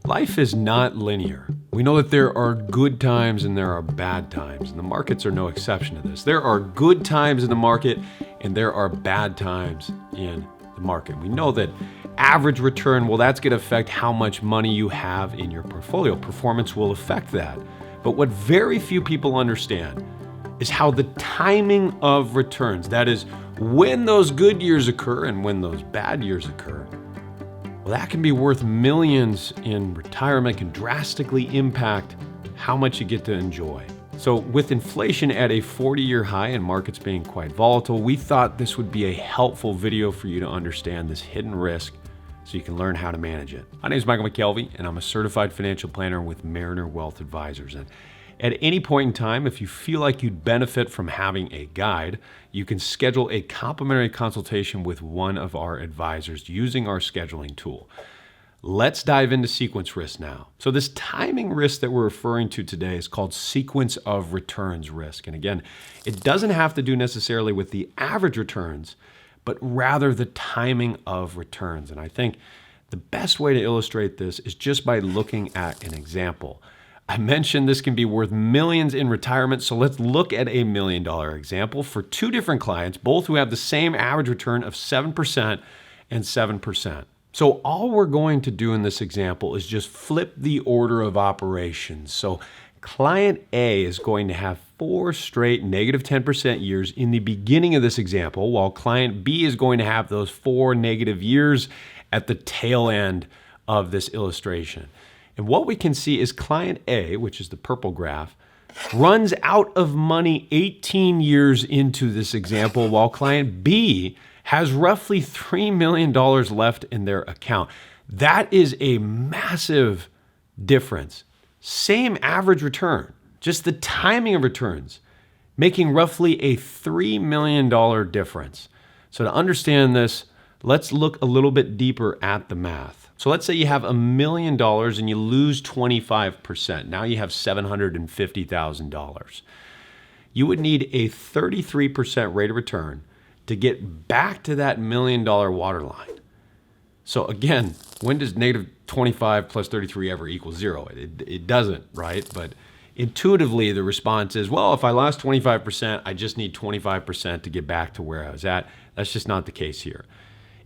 Life is not linear. We know that there are good times and there are bad times, and the markets are no exception to this. There are good times in the market and there are bad times in the market. We know that average return, well, that's going to affect how much money you have in your portfolio. Performance will affect that. But what very few people understand is how the timing of returns, that is, when those good years occur and when those bad years occur, well, that can be worth millions in retirement, can drastically impact how much you get to enjoy. So with inflation at a 40-year high and markets being quite volatile, we thought this would be a helpful video for you to understand this hidden risk so you can learn how to manage it. My name is Michael McKelvey, and I'm a certified financial planner with Mariner Wealth Advisors. And at any point in time, if you feel like you'd benefit from having a guide, you can schedule a complimentary consultation with one of our advisors using our scheduling tool. Let's dive into sequence risk now. So this timing risk that we're referring to today is called sequence of returns risk. And again, it doesn't have to do necessarily with the average returns, but rather the timing of returns. And I think the best way to illustrate this is just by looking at an example. I mentioned this can be worth millions in retirement, so let's look at a $1 million example for two different clients, both who have the same average return of 7% and 7%. So all we're going to do in this example is just flip the order of operations. So client A is going to have 4 straight negative 10% years in the beginning of this example, while client B is going to have those 4 negative years at the tail end of this illustration. And what we can see is client A, which is the purple graph, runs out of money 18 years into this example, while client B has roughly $3 million left in their account. That is a massive difference. Same average return, just the timing of returns, making roughly a $3 million difference. So to understand this, let's look a little bit deeper at the math. So let's say you have $1 million and you lose 25%. Now you have $750,000. You would need a 33% rate of return to get back to that $1 million waterline. So again, when does negative 25 plus 33 ever equal 0? It doesn't, right? But intuitively, the response is, well, if I lost 25%, I just need 25% to get back to where I was at. That's just not the case here.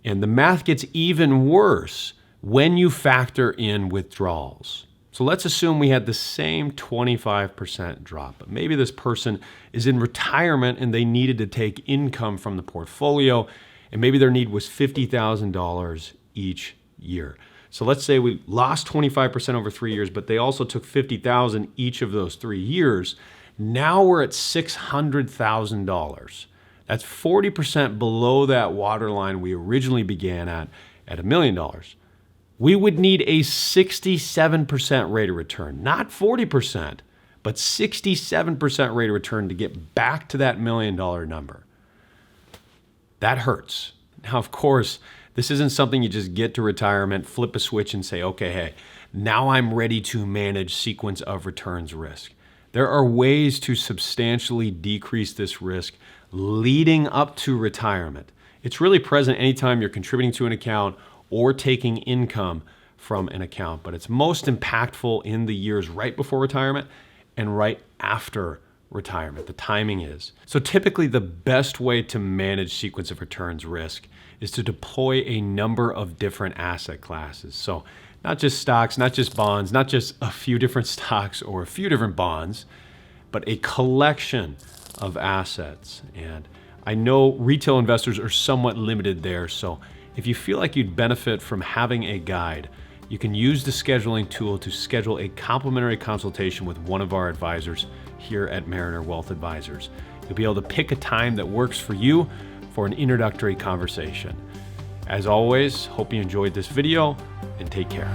And the math gets even worse when you factor in withdrawals. So let's assume we had the same 25% drop, but maybe this person is in retirement and they needed to take income from the portfolio, and maybe their need was $50,000 each year. So let's say we lost 25% over 3 years, but they also took $50,000 each of those 3 years. Now we're at $600,000. That's 40% below that waterline we originally began at $1 million. We would need a 67% rate of return, not 40%, but 67% rate of return to get back to that $1 million number. That hurts. Now, of course, this isn't something you just get to retirement, flip a switch and say, okay, hey, now I'm ready to manage sequence of returns risk. There are ways to substantially decrease this risk leading up to retirement. It's really present anytime you're contributing to an account or taking income from an account, but it's most impactful in the years right before retirement and right after retirement. The timing is. So typically the best way to manage sequence of returns risk is to deploy a number of different asset classes. So not just stocks, not just bonds, not just a few different stocks or a few different bonds, but a collection of assets. And I know retail investors are somewhat limited there, so if you feel like you'd benefit from having a guide, you can use the scheduling tool to schedule a complimentary consultation with one of our advisors here at Mariner Wealth Advisors. You'll be able to pick a time that works for you for an introductory conversation. As always, hope you enjoyed this video and take care.